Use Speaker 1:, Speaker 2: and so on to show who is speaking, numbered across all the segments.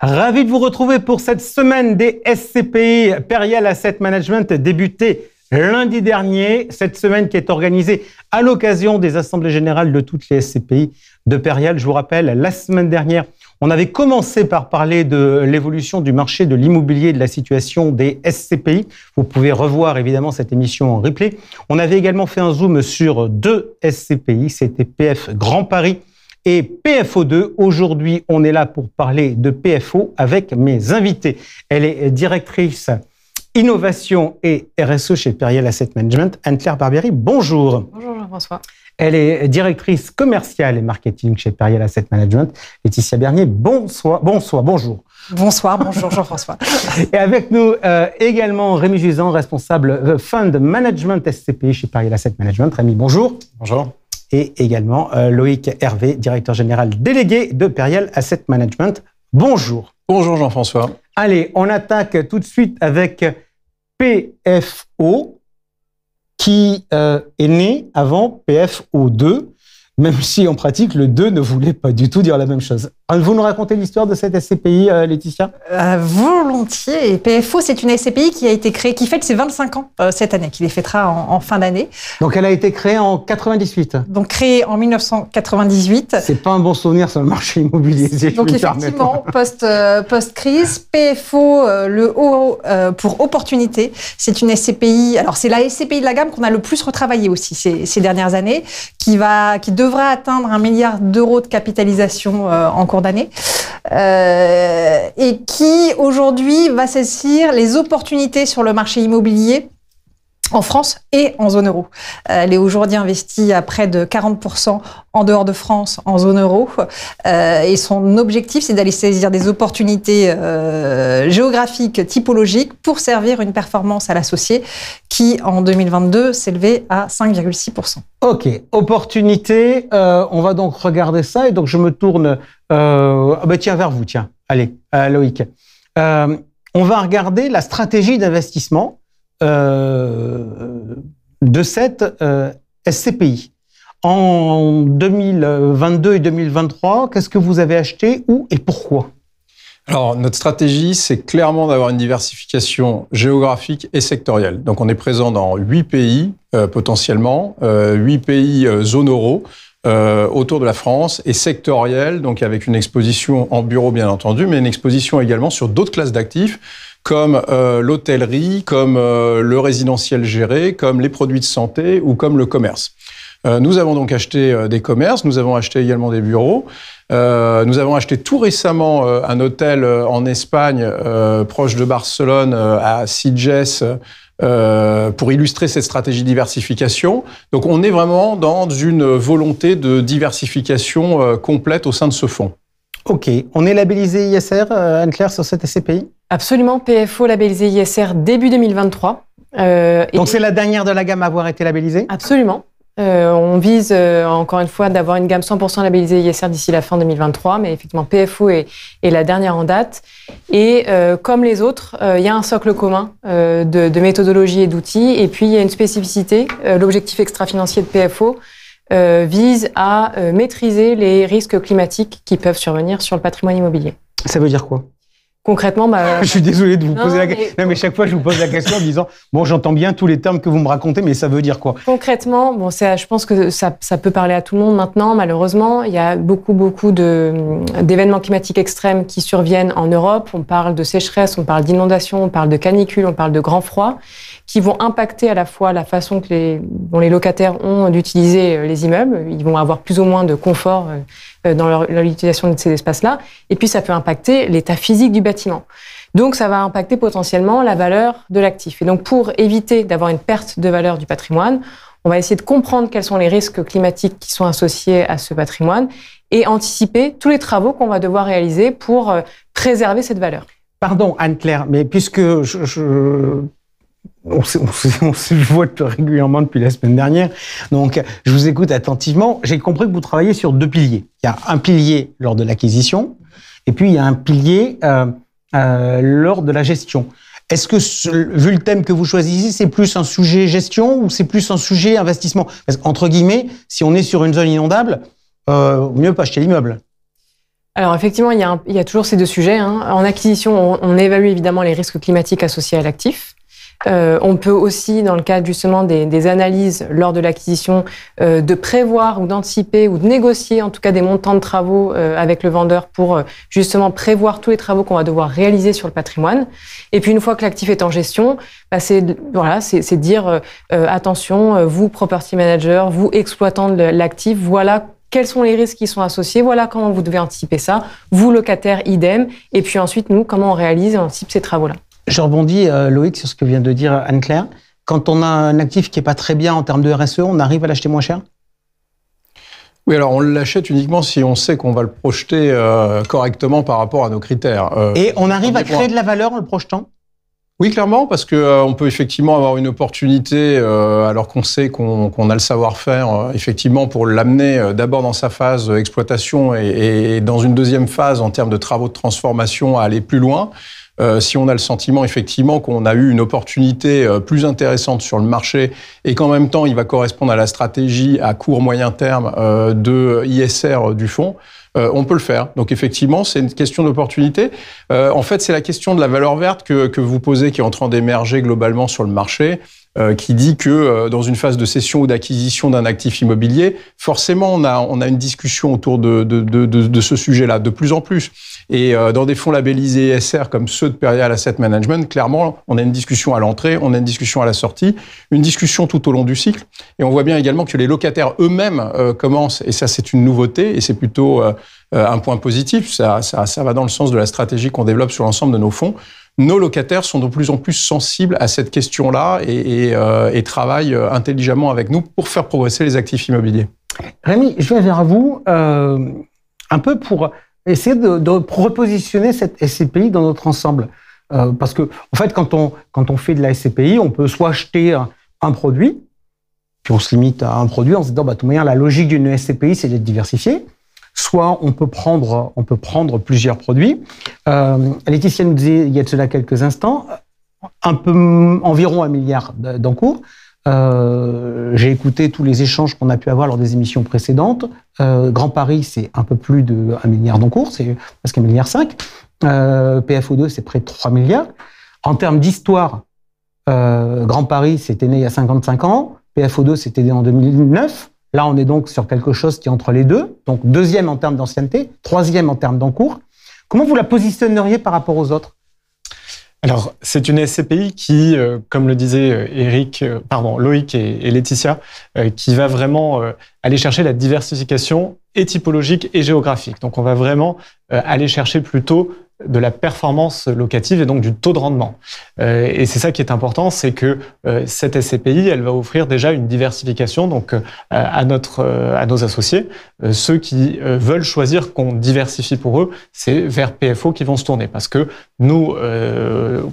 Speaker 1: Ravi de vous retrouver pour cette semaine des SCPI Perial Asset Management débutée lundi dernier. Cette semaine qui est organisée à l'occasion des assemblées générales de toutes les SCPI de Perial. Je vous rappelle, la semaine dernière, on avait commencé par parler de l'évolution du marché de l'immobilier et de la situation des SCPI. Vous pouvez revoir évidemment cette émission en replay. On avait également fait un zoom sur deux SCPI, c'était PF Grand Paris et PFO2. Aujourd'hui, on est là pour parler de PFO avec mes invités. Elle est directrice innovation et RSE chez Perial Asset Management. Anne-Claire Barbieri, bonjour.
Speaker 2: Bonjour Jean-François.
Speaker 1: Elle est directrice commerciale et marketing chez Perial Asset Management. Laetitia Bernier, bonjour.
Speaker 2: Bonjour Jean-François.
Speaker 1: Et avec nous également Rémi Jusant, responsable Fund Management SCPI chez Perial Asset Management. Rémi, bonjour.
Speaker 3: Bonjour.
Speaker 1: Et également Loïc Hervé, directeur général délégué de Perial Asset Management. Bonjour.
Speaker 3: Bonjour Jean-François.
Speaker 1: Allez, on attaque tout de suite avec PFO, qui est né avant PFO2, même si en pratique, le 2 ne voulait pas du tout dire la même chose. Vous nous racontez l'histoire de cette SCPI, Laetitia ?
Speaker 2: Volontiers. Et PFO, c'est une SCPI qui a été créée, qui fête ses 25 ans cette année, qui les fêtera en fin d'année.
Speaker 1: Donc, elle a été créée en 98.
Speaker 2: Donc, créée en 1998.
Speaker 1: C'est pas un bon souvenir sur le marché immobilier, si
Speaker 2: donc,
Speaker 1: je
Speaker 2: effectivement, post-crise, PFO, le O pour opportunité, c'est une SCPI. Alors, c'est la SCPI de la gamme qu'on a le plus retravaillé aussi ces dernières années, qui devra atteindre 1 milliard d'euros de capitalisation en cours d'année, et qui aujourd'hui va saisir les opportunités sur le marché immobilier en France et en zone euro. Elle est aujourd'hui investie à près de 40% en dehors de France, en zone euro. Et son objectif, c'est d'aller saisir des opportunités géographiques, typologiques, pour servir une performance à l'associé qui, en 2022, s'élevait à 5,6%.
Speaker 1: Ok, opportunité. On va donc regarder ça. Et donc, je me tourne vers vous, tiens. Allez, Loïc. On va regarder la stratégie d'investissement de cette SCPI. En 2022 et 2023, qu'est-ce que vous avez acheté, où et pourquoi ?
Speaker 3: Alors, notre stratégie, c'est clairement d'avoir une diversification géographique et sectorielle. Donc, on est présent dans 8 pays potentiellement, 8 pays zone euro, autour de la France, et sectorielle, donc avec une exposition en bureau bien entendu, mais une exposition également sur d'autres classes d'actifs, comme l'hôtellerie, comme le résidentiel géré, comme les produits de santé ou comme le commerce. Nous avons donc acheté des commerces, nous avons acheté également des bureaux. Nous avons acheté tout récemment un hôtel en Espagne, proche de Barcelone, à Sitges, pour illustrer cette stratégie de diversification. Donc on est vraiment dans une volonté de diversification complète au sein de ce fonds.
Speaker 1: Ok. On est labellisé ISR, Anne-Claire, sur cette SCPI ?
Speaker 4: Absolument. PFO labellisé ISR début 2023.
Speaker 1: Donc c'est la dernière de la gamme à avoir été labellisée ?
Speaker 4: Absolument. On vise, encore une fois, d'avoir une gamme 100% labellisée ISR d'ici la fin 2023, mais effectivement, PFO est la dernière en date. Et comme les autres, il y a un socle commun de méthodologie et d'outils, et puis il y a une spécificité. L'objectif extra-financier de PFO vise à maîtriser les risques climatiques qui peuvent survenir sur le patrimoine immobilier.
Speaker 1: Ça veut dire quoi ?
Speaker 4: Concrètement,
Speaker 1: je suis désolé de vous poser la question. Non, mais chaque fois, je vous pose la question en disant « Bon, j'entends bien tous les termes que vous me racontez, mais ça veut dire quoi ?»
Speaker 4: Concrètement, je pense que ça peut parler à tout le monde maintenant. Malheureusement, il y a beaucoup d'événements climatiques extrêmes qui surviennent en Europe. On parle de sécheresse, on parle d'inondations, on parle de canicules, on parle de grand froid, qui vont impacter à la fois la façon dont les locataires ont d'utiliser les immeubles. Ils vont avoir plus ou moins de confort dans l'utilisation de ces espaces-là. Et puis, ça peut impacter l'état physique du bâtiment. Donc, ça va impacter potentiellement la valeur de l'actif. Et donc, pour éviter d'avoir une perte de valeur du patrimoine, on va essayer de comprendre quels sont les risques climatiques qui sont associés à ce patrimoine et anticiper tous les travaux qu'on va devoir réaliser pour préserver cette valeur.
Speaker 1: Pardon, Anne-Claire, mais puisque on se voit régulièrement depuis la semaine dernière, donc je vous écoute attentivement. J'ai compris que vous travaillez sur 2 piliers. Il y a un pilier lors de l'acquisition, et puis il y a un pilier lors de la gestion. Est-ce que, vu le thème que vous choisissez, c'est plus un sujet gestion ou c'est plus un sujet investissement ? Parce qu'entre guillemets, si on est sur une zone inondable, mieux pas acheter l'immeuble.
Speaker 4: Alors effectivement, il y a toujours ces deux sujets. En acquisition, on évalue évidemment les risques climatiques associés à l'actif. On peut aussi, dans le cadre justement des analyses lors de l'acquisition, de prévoir ou d'anticiper ou de négocier en tout cas des montants de travaux avec le vendeur pour justement prévoir tous les travaux qu'on va devoir réaliser sur le patrimoine. Et puis une fois que l'actif est en gestion, c'est dire attention, vous property manager, vous exploitant de l'actif, voilà quels sont les risques qui sont associés, voilà comment vous devez anticiper ça, vous locataire idem, et puis ensuite nous comment on réalise et on anticipe ces travaux-là.
Speaker 1: Je rebondis, Loïc, sur ce que vient de dire Anne-Claire. Quand on a un actif qui n'est pas très bien en termes de RSE, on arrive à l'acheter moins cher ?
Speaker 3: Oui, alors on l'achète uniquement si on sait qu'on va le projeter correctement par rapport à nos critères.
Speaker 1: Et on arrive à créer de la valeur en le projetant ?
Speaker 3: Oui, clairement, parce que on peut effectivement avoir une opportunité, alors qu'on sait qu'on a le savoir-faire, effectivement, pour l'amener d'abord dans sa phase exploitation et dans une deuxième phase en termes de travaux de transformation à aller plus loin. Si on a le sentiment effectivement qu'on a eu une opportunité plus intéressante sur le marché et qu'en même temps il va correspondre à la stratégie à court moyen terme de ISR du fonds, on peut le faire. Donc effectivement, c'est une question d'opportunité. En fait, c'est la question de la valeur verte que vous posez qui est en train d'émerger globalement sur le marché. Qui dit que dans une phase de cession ou d'acquisition d'un actif immobilier, forcément, on a une discussion autour de ce sujet-là, de plus en plus. Et dans des fonds labellisés ESR comme ceux de Perial Asset Management, clairement, on a une discussion à l'entrée, on a une discussion à la sortie, une discussion tout au long du cycle. Et on voit bien également que les locataires eux-mêmes commencent, et ça c'est une nouveauté, et c'est plutôt un point positif, ça va dans le sens de la stratégie qu'on développe sur l'ensemble de nos fonds. Nos locataires sont de plus en plus sensibles à cette question-là et travaillent intelligemment avec nous pour faire progresser les actifs immobiliers.
Speaker 1: Rémi, je vais vers vous un peu pour essayer de repositionner cette SCPI dans notre ensemble. Parce que, en fait, quand on fait de la SCPI, on peut soit acheter un produit, puis on se limite à un produit en se disant, de toute manière, la logique d'une SCPI, c'est d'être diversifié. Soit on peut prendre plusieurs produits. Laetitia nous disait il y a de cela quelques instants, environ 1 milliard d'encours. J'ai écouté tous les échanges qu'on a pu avoir lors des émissions précédentes. Grand Paris, c'est un peu plus de 1 milliard d'encours, c'est presque 1,5 milliard. PFO2, c'est près de 3 milliards. En termes d'histoire, Grand Paris, c'était né il y a 55 ans. PFO2, c'était né en 2009. Là, on est donc sur quelque chose qui est entre les deux. Donc, deuxième en termes d'ancienneté, troisième en termes d'encours. Comment vous la positionneriez par rapport aux autres ?
Speaker 5: Alors, c'est une SCPI qui, comme le disaient Loïc et Laetitia, qui va vraiment aller chercher la diversification et typologique et géographique. Donc, on va vraiment aller chercher plutôt de la performance locative et donc du taux de rendement. Et c'est ça qui est important, c'est que cette SCPI, elle va offrir déjà une diversification donc à nos associés. Ceux qui veulent choisir qu'on diversifie pour eux, c'est vers PFO qu'ils vont se tourner. Parce que nous,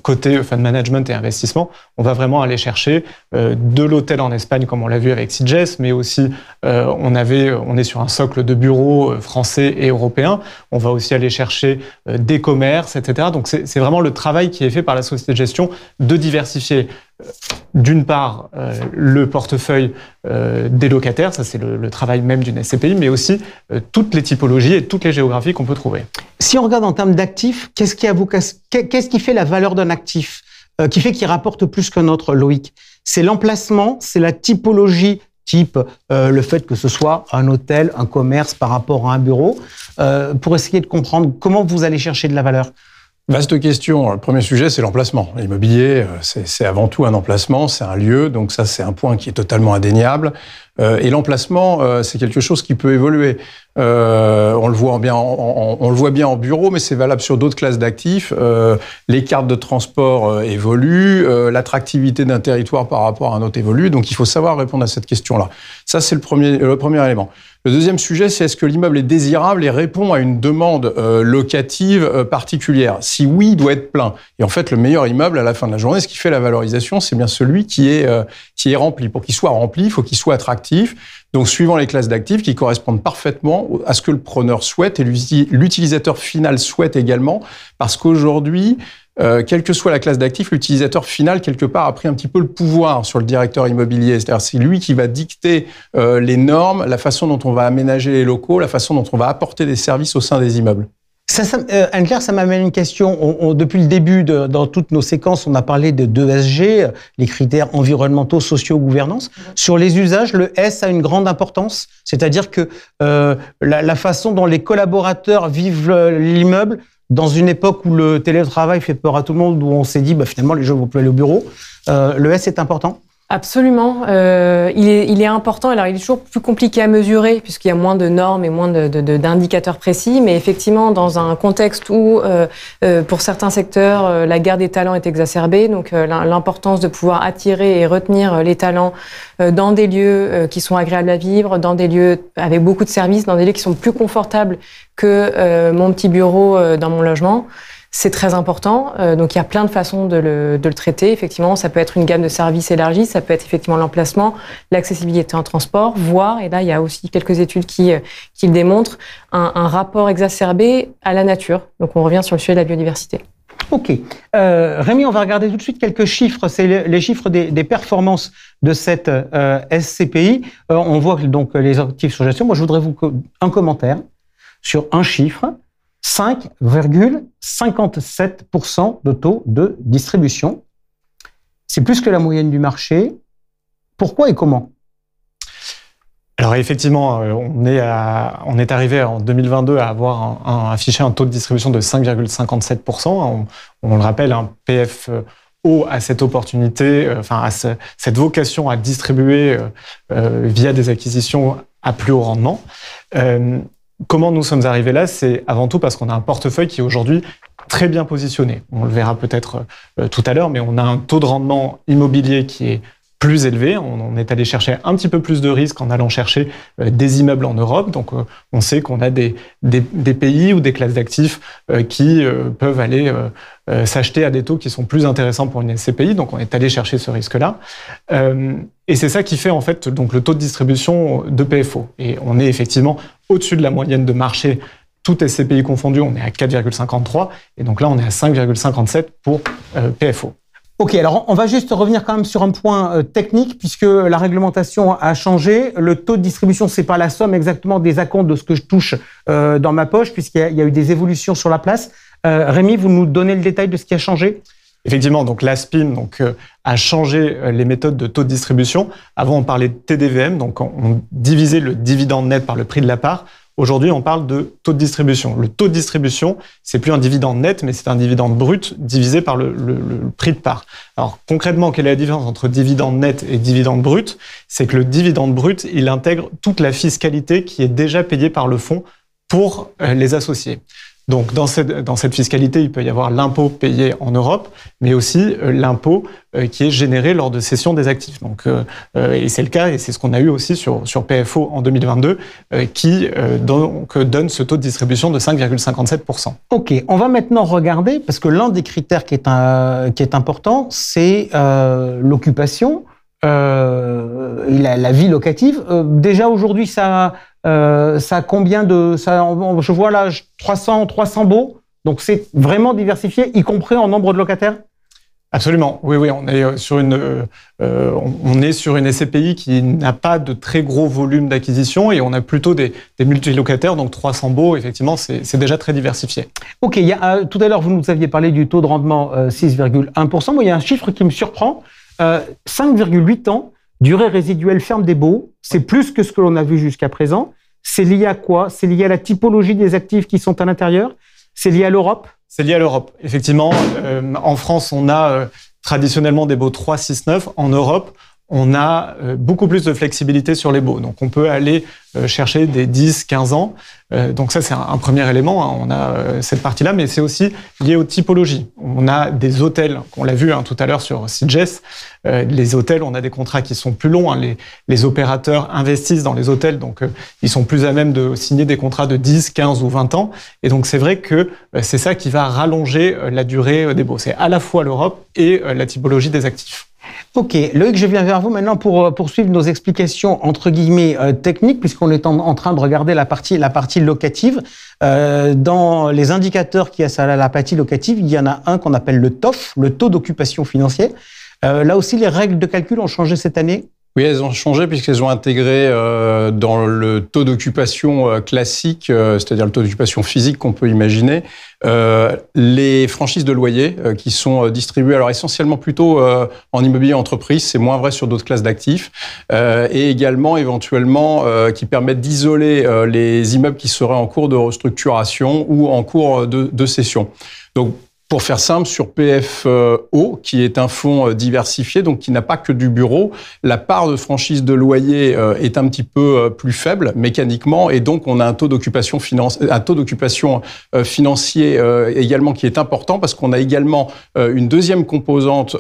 Speaker 5: côté fund management et investissement, on va vraiment aller chercher de l'hôtel en Espagne, comme on l'a vu avec CIGES, mais aussi on est sur un socle de bureaux français et européens. On va aussi aller chercher des commerce, etc. Donc, c'est vraiment le travail qui est fait par la société de gestion de diversifier, d'une part, le portefeuille des locataires, ça c'est le travail même d'une SCPI, mais aussi toutes les typologies et toutes les géographies qu'on peut trouver.
Speaker 1: Si on regarde en termes d'actifs, qu'est-ce qui fait la valeur d'un actif, qui fait qu'il rapporte plus qu'un autre, Loïc ? C'est l'emplacement, c'est la typologie, type le fait que ce soit un hôtel, un commerce par rapport à un bureau, pour essayer de comprendre comment vous allez chercher de la valeur.
Speaker 3: Vaste question. Le premier sujet, c'est l'emplacement. L'immobilier, c'est avant tout un emplacement, c'est un lieu, donc ça, c'est un point qui est totalement indéniable. Et l'emplacement, c'est quelque chose qui peut évoluer. On le voit bien en bureau, mais c'est valable sur d'autres classes d'actifs. Les cartes de transport évoluent, l'attractivité d'un territoire par rapport à un autre évolue. Donc, il faut savoir répondre à cette question-là. Ça, c'est le premier élément. Le deuxième sujet, c'est est-ce que l'immeuble est désirable et remplit une demande locative particulière ? Si oui, il doit être plein. Et en fait, le meilleur immeuble, à la fin de la journée, ce qui fait la valorisation, c'est bien celui qui est rempli. Pour qu'il soit rempli, il faut qu'il soit attractif. Donc, suivant les classes d'actifs qui correspondent parfaitement à ce que le preneur souhaite et l'utilisateur final souhaite également, parce qu'aujourd'hui, quelle que soit la classe d'actifs, l'utilisateur final, quelque part, a pris un petit peu le pouvoir sur le directeur immobilier. C'est-à-dire, c'est lui qui va dicter les normes, la façon dont on va aménager les locaux, la façon dont on va apporter des services au sein des immeubles.
Speaker 1: Anne-Claire, ça m'amène une question. Depuis le début, dans toutes nos séquences, on a parlé de ESG, les critères environnementaux, sociaux, gouvernance. Sur les usages, le S a une grande importance. C'est-à-dire que la façon dont les collaborateurs vivent l'immeuble, dans une époque où le télétravail fait peur à tout le monde, où on s'est dit finalement les gens vont plus aller au bureau, le S est important.
Speaker 4: Absolument. Il est important. Alors, il est toujours plus compliqué à mesurer puisqu'il y a moins de normes et moins d'indicateurs précis. Mais effectivement, dans un contexte où, pour certains secteurs, la guerre des talents est exacerbée, donc l'importance de pouvoir attirer et retenir les talents dans des lieux qui sont agréables à vivre, dans des lieux avec beaucoup de services, dans des lieux qui sont plus confortables que mon petit bureau dans mon logement. C'est très important. Donc, il y a plein de façons de le traiter. Effectivement, ça peut être une gamme de services élargie, ça peut être effectivement l'emplacement, l'accessibilité en transport, voire, et là, il y a aussi quelques études qui le démontrent, un rapport exacerbé à la nature. Donc, on revient sur le sujet de la biodiversité.
Speaker 1: OK. Rémi, on va regarder tout de suite quelques chiffres. C'est les chiffres des performances de cette SCPI. On voit donc les actifs sur gestion. Moi, je voudrais un commentaire sur un chiffre. 5,57% de taux de distribution. C'est plus que la moyenne du marché. Pourquoi et comment ?
Speaker 5: Alors effectivement, on est arrivé en 2022 à avoir affiché un taux de distribution de 5,57%. On le rappelle, un PFO a cette opportunité, a cette vocation à distribuer via des acquisitions à plus haut rendement. Comment nous sommes arrivés là ? C'est avant tout parce qu'on a un portefeuille qui est aujourd'hui très bien positionné. On le verra peut-être tout à l'heure, mais on a un taux de rendement immobilier qui est plus élevé. On est allé chercher un petit peu plus de risques en allant chercher des immeubles en Europe. Donc, on sait qu'on a des pays ou des classes d'actifs qui peuvent aller s'acheter à des taux qui sont plus intéressants pour une SCPI. Donc, on est allé chercher ce risque-là. Et c'est ça qui fait en fait donc le taux de distribution de PFO. Et on est effectivement au-dessus de la moyenne de marché, toutes SCPI confondues, on est à 4,53. Et donc là, on est à 5,57 pour PFO.
Speaker 1: OK, alors on va juste revenir quand même sur un point technique, puisque la réglementation a changé. Le taux de distribution, c'est pas la somme exactement des acomptes de ce que je touche dans ma poche, puisqu'il y a eu des évolutions sur la place. Rémi, vous nous donnez le détail de ce qui a changé ?
Speaker 5: Effectivement, donc l'ASPIM a changé les méthodes de taux de distribution. Avant, on parlait de TDVM, donc on divisait le dividende net par le prix de la part. Aujourd'hui, on parle de taux de distribution. Le taux de distribution, c'est plus un dividende net, mais c'est un dividende brut divisé par le prix de part. Alors concrètement, quelle est la différence entre dividende net et dividende brut ? C'est que le dividende brut, il intègre toute la fiscalité qui est déjà payée par le fonds pour les associés. Donc, dans cette fiscalité, il peut y avoir l'impôt payé en Europe, mais aussi l'impôt qui est généré lors de cession des actifs. Donc, et c'est le cas, et c'est ce qu'on a eu aussi sur PFO en 2022, qui donne ce taux de distribution de 5,57%.
Speaker 1: OK, on va maintenant regarder, parce que l'un des critères qui est important, c'est l'occupation, la vie locative. Déjà aujourd'hui, ça a combien de... je vois là 300 baux, donc c'est vraiment diversifié, y compris en nombre de locataires ?
Speaker 5: Absolument, oui, on est sur une SCPI qui n'a pas de très gros volume d'acquisition et on a plutôt des multilocataires, donc 300 baux, effectivement, c'est déjà très diversifié.
Speaker 1: OK, tout à l'heure, vous nous aviez parlé du taux de rendement 6,1%. Moi, il y a un chiffre qui me surprend, 5,8 ans, durée résiduelle ferme des baux, c'est plus que ce que l'on a vu jusqu'à présent. C'est lié à quoi ? C'est lié à la typologie des actifs qui sont à l'intérieur ? C'est lié à l'Europe ?
Speaker 5: C'est lié à l'Europe. Effectivement, en France, on a traditionnellement des baux 3, 6, 9. En Europe, on a beaucoup plus de flexibilité sur les baux. Donc, on peut aller chercher des 10, 15 ans. Donc ça, c'est un premier élément. On a cette partie-là, mais c'est aussi lié aux typologies. On a des hôtels, on l'a vu tout à l'heure sur Sitges. Les hôtels, on a des contrats qui sont plus longs. Les opérateurs investissent dans les hôtels, donc ils sont plus à même de signer des contrats de 10, 15 ou 20 ans. Et donc, c'est vrai que c'est ça qui va rallonger la durée des baux. C'est à la fois l'Europe et la typologie des actifs.
Speaker 1: Ok, Loïc, je viens vers vous maintenant pour poursuivre nos explications entre guillemets techniques, puisqu'on est en train de regarder la partie locative. Dans les indicateurs qui sont à la partie locative, il y en a un qu'on appelle le TOF, le taux d'occupation financière. Là aussi, les règles de calcul ont changé cette année.
Speaker 3: Oui, elles ont changé puisqu'elles ont intégré dans le taux d'occupation classique, c'est-à-dire le taux d'occupation physique qu'on peut imaginer, les franchises de loyer qui sont distribuées alors essentiellement plutôt en immobilier entreprise, c'est moins vrai sur d'autres classes d'actifs, et également éventuellement qui permettent d'isoler les immeubles qui seraient en cours de restructuration ou en cours de cession. Donc, pour faire simple, sur PFO, qui est un fonds diversifié, donc qui n'a pas que du bureau, la part de franchise de loyer est un petit peu plus faible mécaniquement, et donc on a un taux d'occupation financier également qui est important, parce qu'on a également une deuxième composante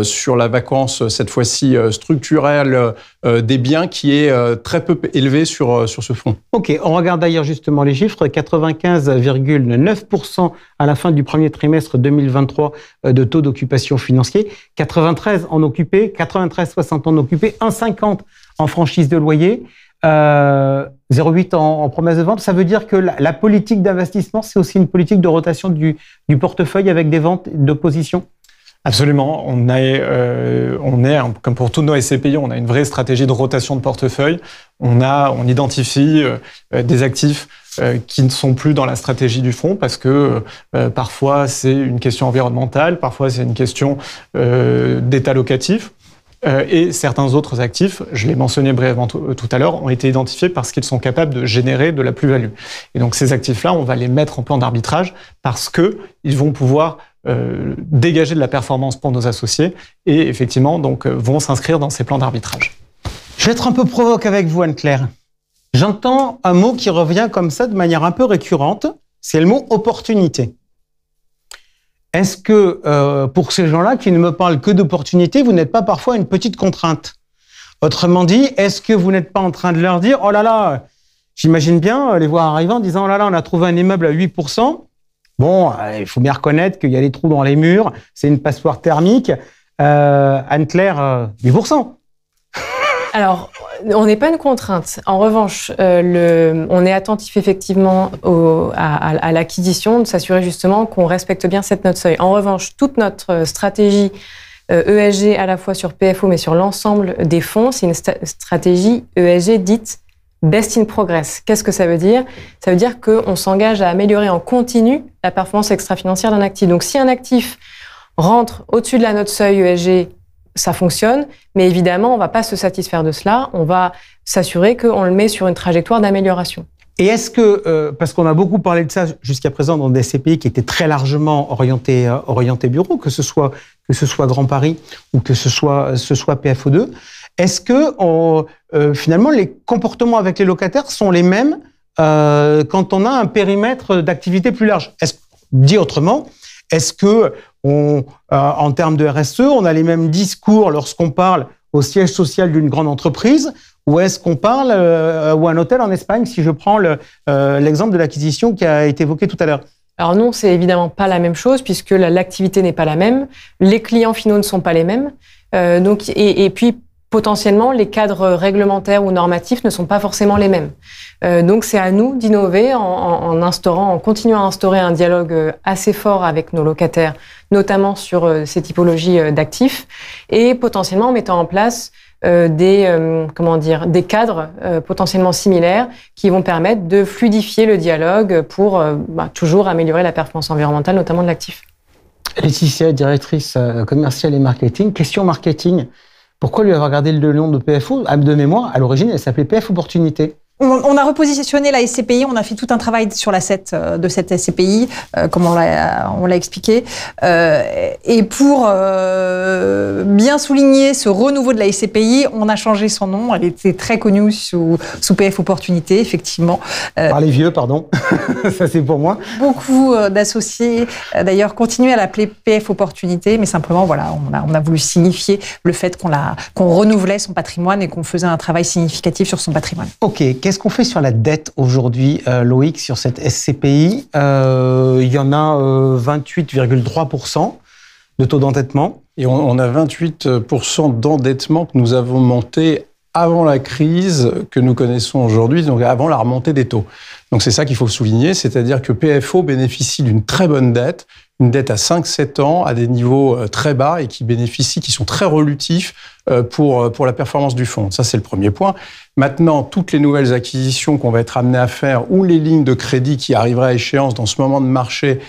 Speaker 3: sur la vacance, cette fois-ci structurelle des biens, qui est très peu élevée sur ce fonds.
Speaker 1: Ok, on regarde d'ailleurs justement les chiffres, 95,9% à la fin du premier trimestre 2023 de taux d'occupation financier, 93 en occupé, 93,60 en occupé, 1,50 en franchise de loyer, 0,8 en promesse de vente. Ça veut dire que la politique d'investissement, c'est aussi une politique de rotation du portefeuille avec des ventes d'opposition.
Speaker 5: Absolument. On est, comme pour tous nos SCPI, on a une vraie stratégie de rotation de portefeuille. On identifie des actifs qui ne sont plus dans la stratégie du fonds parce que parfois c'est une question environnementale, parfois c'est une question d'état locatif. Et certains autres actifs, je l'ai mentionné brièvement tout à l'heure, ont été identifiés parce qu'ils sont capables de générer de la plus-value. Et donc ces actifs-là, on va les mettre en plan d'arbitrage parce qu'ils vont pouvoir dégager de la performance pour nos associés et effectivement donc vont s'inscrire dans ces plans d'arbitrage.
Speaker 1: Je vais être un peu provoque avec vous, Anne-Claire. J'entends un mot qui revient comme ça de manière un peu récurrente, c'est le mot opportunité. Est-ce que pour ces gens-là qui ne me parlent que d'opportunité, vous n'êtes pas parfois une petite contrainte? Autrement dit, est-ce que vous n'êtes pas en train de leur dire « Oh là là », j'imagine bien les voir arriver en disant « Oh là là, on a trouvé un immeuble à 8%. Bon, il faut bien reconnaître qu'il y a des trous dans les murs, c'est une passoire thermique. Anne-Claire, 8%. »
Speaker 4: Alors, on n'est pas une contrainte. En revanche, on est attentif effectivement à l'acquisition, de s'assurer justement qu'on respecte bien cette note seuil. En revanche, toute notre stratégie ESG, à la fois sur PFO, mais sur l'ensemble des fonds, c'est une stratégie ESG dite Best in Progress. Qu'est-ce que ça veut dire? Ça veut dire qu'on s'engage à améliorer en continu la performance extra-financière d'un actif. Donc, si un actif rentre au-dessus de la note seuil ESG, ça fonctionne, mais évidemment, on ne va pas se satisfaire de cela. On va s'assurer qu'on le met sur une trajectoire d'amélioration.
Speaker 1: Et est-ce que, parce qu'on a beaucoup parlé de ça jusqu'à présent dans des SCPI qui étaient très largement orientés bureau, que ce soit Grand Paris ou que ce soit PFO2, est-ce que finalement les comportements avec les locataires sont les mêmes quand on a un périmètre d'activité plus large? Dit autrement, est-ce que en termes de RSE, on a les mêmes discours lorsqu'on parle au siège social d'une grande entreprise, ou est-ce qu'on parle ou un hôtel en Espagne, si je prends l'exemple de l'acquisition qui a été évoqué tout à l'heure?
Speaker 4: Alors non, c'est évidemment pas la même chose puisque l'activité n'est pas la même, les clients finaux ne sont pas les mêmes, et puis potentiellement les cadres réglementaires ou normatifs ne sont pas forcément les mêmes. Donc c'est à nous d'innover en continuant à instaurer un dialogue assez fort avec nos locataires, notamment sur ces typologies d'actifs, et potentiellement en mettant en place des cadres potentiellement similaires qui vont permettre de fluidifier le dialogue pour toujours améliorer la performance environnementale, notamment de l'actif.
Speaker 1: Laetitia, directrice commerciale et marketing. Question marketing. Pourquoi lui avoir gardé le nom de PFO? De mémoire, à l'origine, elle s'appelait PF Opportunité.
Speaker 2: On a repositionné la SCPI, on a fait tout un travail sur l'asset de cette SCPI, comme on l'a expliqué. Et pour bien souligner ce renouveau de la SCPI, on a changé son nom. Elle était très connue sous PF Opportunité, effectivement.
Speaker 1: Par les vieux, pardon. Ça, c'est pour moi.
Speaker 2: Beaucoup d'associés, d'ailleurs, continuent à l'appeler PF Opportunité, mais simplement, voilà, on a voulu signifier le fait qu'on renouvelait son patrimoine et qu'on faisait un travail significatif sur son patrimoine.
Speaker 1: OK. Qu'est-ce qu'on fait sur la dette aujourd'hui, Loïc, sur cette SCPI? Il y en a 28,3% de taux d'endettement.
Speaker 3: Et on a 28% d'endettement que nous avons monté avant la crise que nous connaissons aujourd'hui, donc avant la remontée des taux. Donc c'est ça qu'il faut souligner, c'est-à-dire que PFO bénéficie d'une très bonne dette, une dette à 5-7 ans, à des niveaux très bas et qui sont très relutifs pour la performance du fonds. Ça, c'est le premier point. Maintenant, toutes les nouvelles acquisitions qu'on va être amené à faire ou les lignes de crédit qui arriveraient à échéance dans ce moment de marché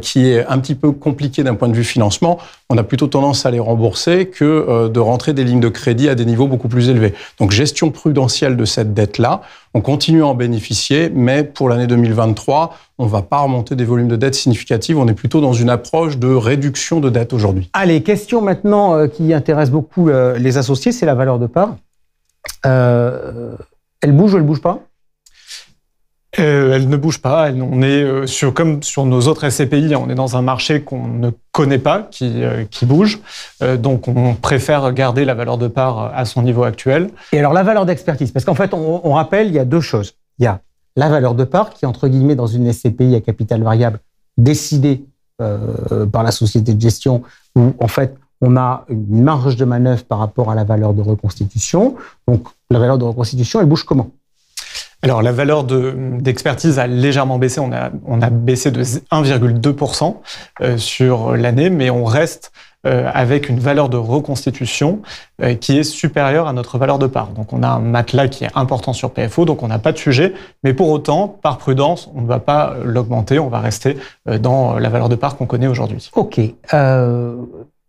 Speaker 3: qui est un petit peu compliqué d'un point de vue financement, on a plutôt tendance à les rembourser que de rentrer des lignes de crédit à des niveaux beaucoup plus élevés. Donc, gestion prudentielle de cette dette-là. On continue à en bénéficier, mais pour l'année 2023, on ne va pas remonter des volumes de dette significatifs. On est plutôt dans une approche de réduction de dette aujourd'hui.
Speaker 1: Allez, question maintenant qui intéresse beaucoup les associés, c'est la valeur de part. Elle bouge ou elle bouge pas ?
Speaker 5: Elle ne bouge pas. On est comme sur nos autres SCPI, on est dans un marché qu'on ne connaît pas, qui bouge. Donc, on préfère garder la valeur de part à son niveau actuel.
Speaker 1: Et alors, la valeur d'expertise, parce qu'en fait, on rappelle, il y a deux choses. Il y a la valeur de part qui est entre guillemets dans une SCPI à capital variable décidée par la société de gestion, où en fait, on a une marge de manœuvre par rapport à la valeur de reconstitution. Donc, la valeur de reconstitution, elle bouge comment ?
Speaker 5: Alors, la valeur d'expertise a légèrement baissé. On a baissé de 1,2% sur l'année, mais on reste avec une valeur de reconstitution qui est supérieure à notre valeur de part. Donc, on a un matelas qui est important sur PFO, donc on n'a pas de sujet. Mais pour autant, par prudence, on ne va pas l'augmenter. On va rester dans la valeur de part qu'on connaît aujourd'hui.
Speaker 1: OK.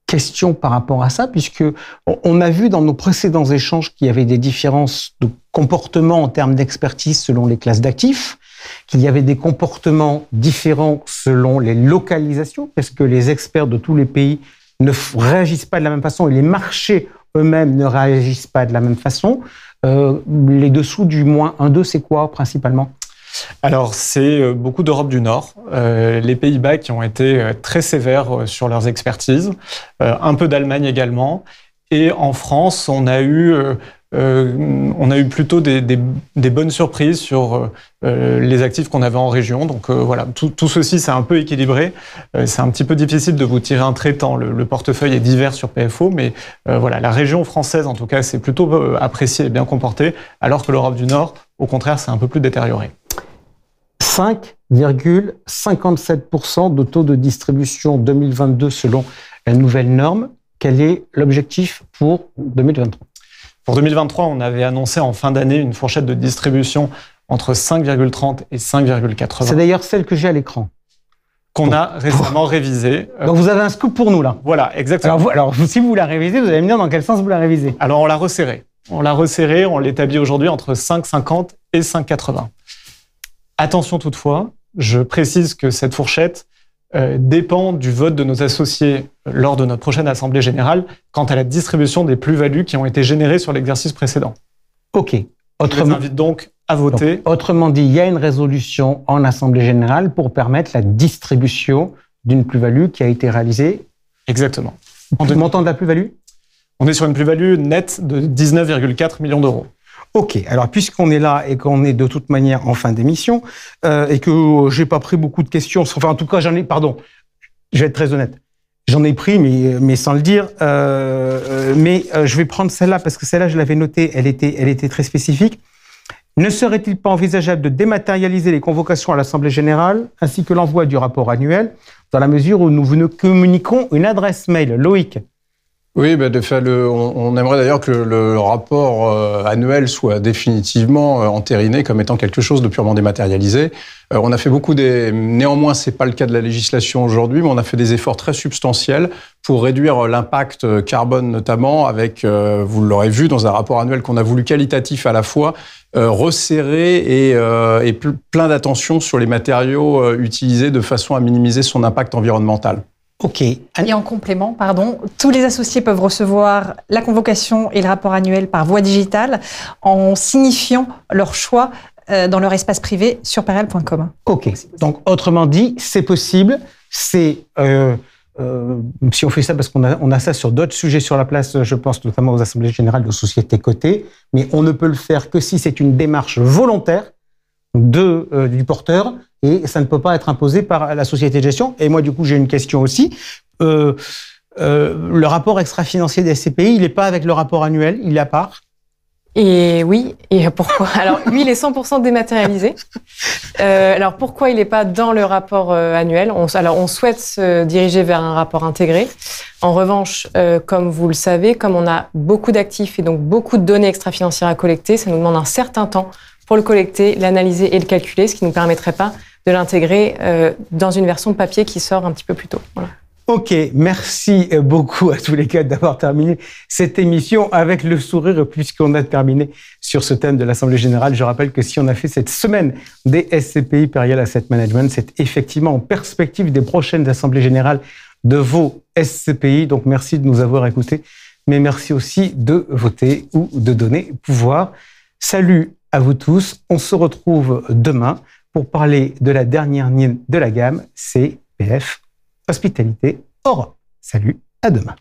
Speaker 1: Question par rapport à ça, puisque on a vu dans nos précédents échanges qu'il y avait des différences de comportement en termes d'expertise selon les classes d'actifs, qu'il y avait des comportements différents selon les localisations, parce que les experts de tous les pays ne réagissent pas de la même façon et les marchés eux-mêmes ne réagissent pas de la même façon. Les dessous du moins 1,2, c'est quoi principalement ?
Speaker 5: Alors, c'est beaucoup d'Europe du Nord, les Pays-Bas qui ont été très sévères sur leurs expertises, un peu d'Allemagne également. Et en France, on a eu plutôt des bonnes surprises sur les actifs qu'on avait en région. Donc voilà, tout ceci, c'est un peu équilibré. C'est un petit peu difficile de vous tirer un trait tant le portefeuille est divers sur PFO, mais voilà, la région française, en tout cas, c'est plutôt apprécié et bien comporté, alors que l'Europe du Nord, au contraire, c'est un peu plus détérioré.
Speaker 1: 5,57% de taux de distribution 2022 selon la nouvelle norme. Quel est l'objectif pour 2023 ?
Speaker 5: Pour 2023, on avait annoncé en fin d'année une fourchette de distribution entre 5,30 et 5,80.
Speaker 1: C'est d'ailleurs celle que j'ai à l'écran.
Speaker 5: Qu'on a récemment révisée.
Speaker 1: Donc vous avez un scoop pour nous là.
Speaker 5: Voilà, exactement.
Speaker 1: Alors si vous la révisez, vous allez me dire dans quel sens vous la révisez.
Speaker 5: Alors on l'a resserrée. On l'établit aujourd'hui entre 5,50 et 5,80. Attention toutefois, je précise que cette fourchette dépend du vote de nos associés lors de notre prochaine Assemblée générale quant à la distribution des plus-values qui ont été générées sur l'exercice précédent.
Speaker 1: OK.
Speaker 5: Je vous invite donc à voter.
Speaker 1: Donc, autrement dit, il y a une résolution en Assemblée générale pour permettre la distribution d'une plus-value qui a été réalisée.
Speaker 5: Exactement.
Speaker 1: En montant de la plus-value ?
Speaker 5: On est sur une plus-value nette de 19,4 millions d'euros.
Speaker 1: OK. Alors, puisqu'on est là et qu'on est de toute manière en fin d'émission et que j'ai pas pris beaucoup de questions, enfin, en tout cas, je vais être très honnête. J'en ai pris, mais sans le dire. Mais je vais prendre celle-là parce que celle-là, je l'avais notée. Elle était très spécifique. Ne serait-il pas envisageable de dématérialiser les convocations à l'Assemblée générale ainsi que l'envoi du rapport annuel dans la mesure où nous vous communiquons une adresse mail ? Loïc ?
Speaker 3: Oui, de fait, on aimerait d'ailleurs que le rapport annuel soit définitivement entériné comme étant quelque chose de purement dématérialisé. On a fait néanmoins, c'est pas le cas de la législation aujourd'hui, mais on a fait des efforts très substantiels pour réduire l'impact carbone notamment avec, vous l'aurez vu dans un rapport annuel qu'on a voulu qualitatif à la fois, resserré et plein d'attention sur les matériaux utilisés de façon à minimiser son impact environnemental.
Speaker 1: OK.
Speaker 2: Et en complément, tous les associés peuvent recevoir la convocation et le rapport annuel par voie digitale en signifiant leur choix dans leur espace privé sur Pereal.com.
Speaker 1: OK. Donc, autrement dit, c'est possible. Si on fait ça, parce qu'on a ça sur d'autres sujets sur la place, je pense notamment aux assemblées générales de sociétés cotées, mais on ne peut le faire que si c'est une démarche volontaire du porteur, et ça ne peut pas être imposé par la société de gestion. Et moi, du coup, j'ai une question aussi. le rapport extra-financier des SCPI, il n'est pas avec le rapport annuel, il est à part?
Speaker 4: Et oui, et pourquoi? Alors, lui, il est 100% dématérialisé. Alors, pourquoi il n'est pas dans le rapport annuel? On souhaite se diriger vers un rapport intégré. En revanche, comme vous le savez, comme on a beaucoup d'actifs et donc beaucoup de données extra-financières à collecter, ça nous demande un certain temps pour le collecter, l'analyser et le calculer, ce qui ne nous permettrait pas de l'intégrer dans une version papier qui sort un petit peu plus tôt. Voilà.
Speaker 1: Ok, merci beaucoup à tous les quatre d'avoir terminé cette émission avec le sourire puisqu'on a terminé sur ce thème de l'Assemblée Générale. Je rappelle que si on a fait cette semaine des SCPI Imperial Asset Management, c'est effectivement en perspective des prochaines Assemblées Générales de vos SCPI. Donc merci de nous avoir écoutés, mais merci aussi de voter ou de donner pouvoir. Salut à vous tous, on se retrouve demain pour parler de la dernière de la gamme, CPF Hospitalité Europe. Salut, à demain.